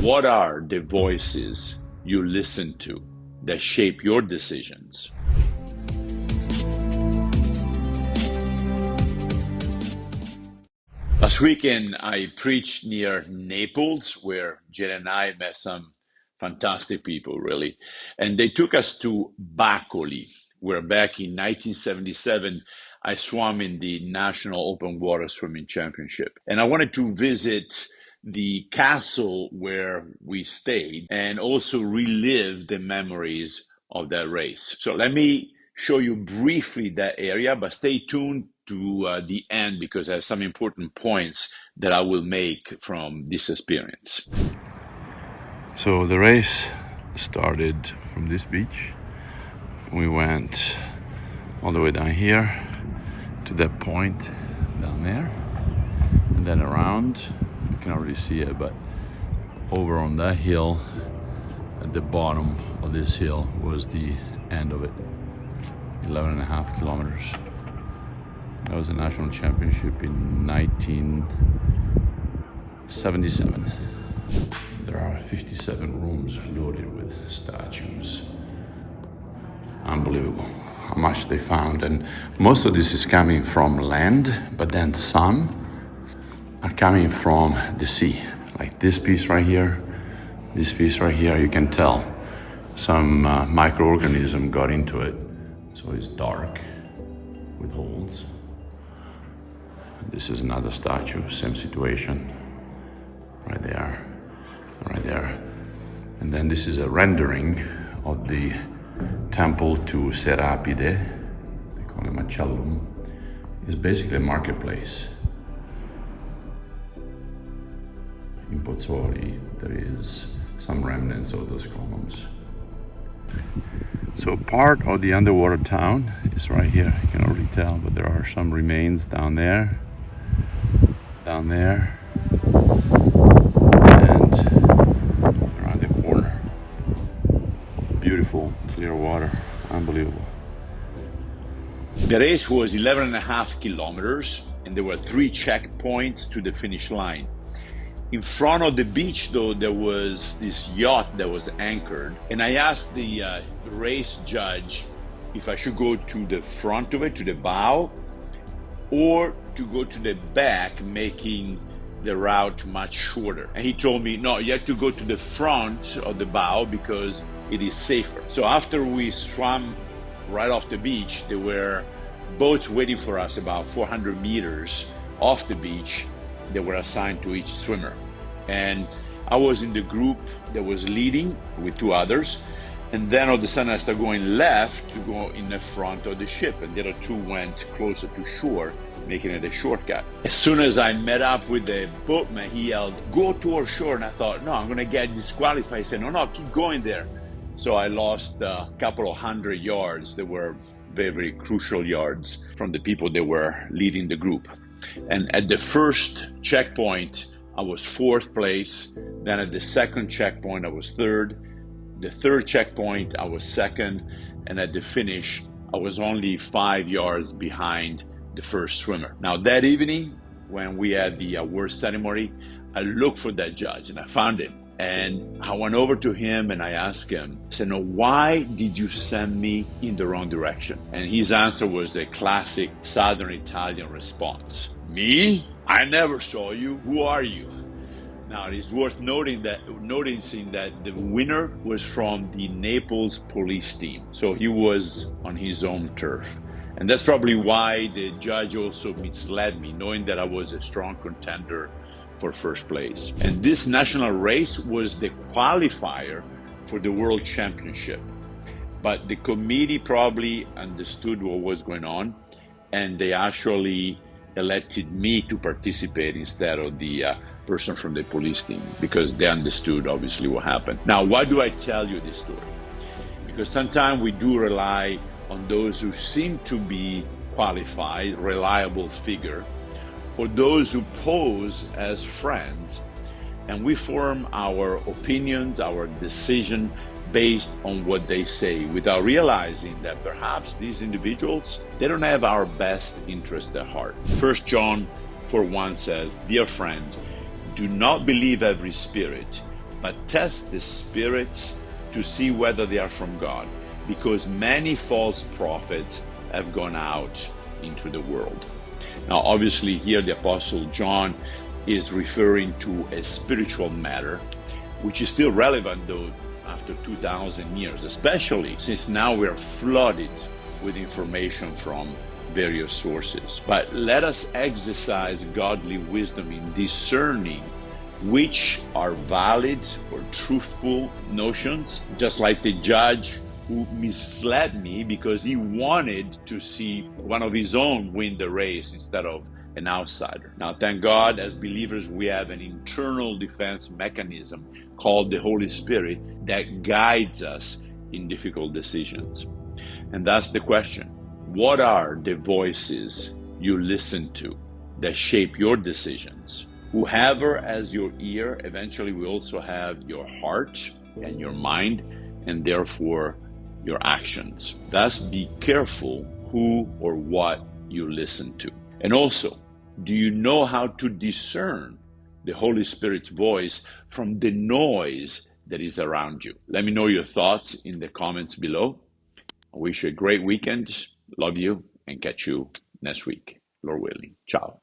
What are the voices you listen to that shape your decisions? Last weekend, I preached near Naples, where Jen and I met some fantastic people, really. And they took us to Bacoli, where back in 1977, I swam in the National Open Water Swimming Championship. And I wanted to visit the castle where we stayed and also relive the memories of that race. So let me show you briefly that area, but stay tuned to the end because I have some important points that I will make from this experience. So the race started from this beach. We went all the way down here to that point down there, and then around. You can't really see it, but over on that hill, at the bottom of this hill was the end of it. 11.5 kilometers. That was a national championship in 1977. There are 57 rooms loaded with statues. Unbelievable how much they found. And most of this is coming from land, but then some are coming from the sea. Like this piece right here, this piece right here, you can tell some microorganism got into it. So it's dark with holes. This is another statue, same situation. Right there, right there. And then this is a rendering of the temple to Serapide. They call it Macellum. It's basically a marketplace. In Bacoli, there is some remnants of those columns. So part of the underwater town is right here. You can already tell, but there are some remains down there, and around the corner. Beautiful, clear water, unbelievable. The race was 11.5 kilometers, and there were 3 checkpoints to the finish line. In front of the beach, though, there was this yacht that was anchored, and I asked the race judge if I should go to the front of it, to the bow, or to go to the back, making the route much shorter. And he told me, no, you have to go to the front of the bow because it is safer. So after we swam right off the beach, there were boats waiting for us about 400 meters off the beach that were assigned to each swimmer. And I was in the group that was leading with 2 others. And then all of a sudden I started going left to go in the front of the ship. And the other 2 went closer to shore, making it a shortcut. As soon as I met up with the boatman, he yelled, "Go toward shore." And I thought, no, I'm gonna get disqualified. He said, no, keep going there. So I lost a couple of 100 yards. They were very, very crucial yards from the people that were leading the group. And at the first checkpoint, I was 4th place. Then at the second checkpoint, I was 3rd. The 3rd checkpoint, I was 2nd. And at the finish, I was only 5 yards behind the first swimmer. Now that evening, when we had the award ceremony, I looked for that judge and I found him. And I went over to him and I asked him, I said, "No, why did you send me in the wrong direction?" And his answer was the classic Southern Italian response. "Me? I never saw you. Who are you?" Now, it is worth noticing that the winner was from the Naples police team. So he was on his own turf. And that's probably why the judge also misled me, knowing that I was a strong contender for first place. And this national race was the qualifier for the World Championship. But the committee probably understood what was going on, and they actually elected me to participate instead of the person from the police team, because they understood obviously what happened. Now, why do I tell you this story? Because sometimes we do rely on those who seem to be qualified, reliable figure, or those who pose as friends, and we form our opinions, our decision based on what they say, without realizing that perhaps these individuals, they don't have our best interest at heart. 1 John 4:1 says, "Dear friends, do not believe every spirit, but test the spirits to see whether they are from God, because many false prophets have gone out into the world. Now, obviously, here the Apostle John is referring to a spiritual matter, which is still relevant, though, after 2,000 years, especially since now we are flooded with information from various sources. But let us exercise godly wisdom in discerning which are valid or truthful notions, just like the judge who misled me because he wanted to see one of his own win the race instead of an outsider. Now, thank God, as believers, we have an internal defense mechanism called the Holy Spirit that guides us in difficult decisions. And that's the question. What are the voices you listen to that shape your decisions? Whoever has your ear eventually will also have your heart and your mind, and therefore your actions. Thus, be careful who or what you listen to. And also, do you know how to discern the Holy Spirit's voice from the noise that is around you? Let me know your thoughts in the comments below. I wish you a great weekend. Love you, and catch you next week, Lord willing. Ciao.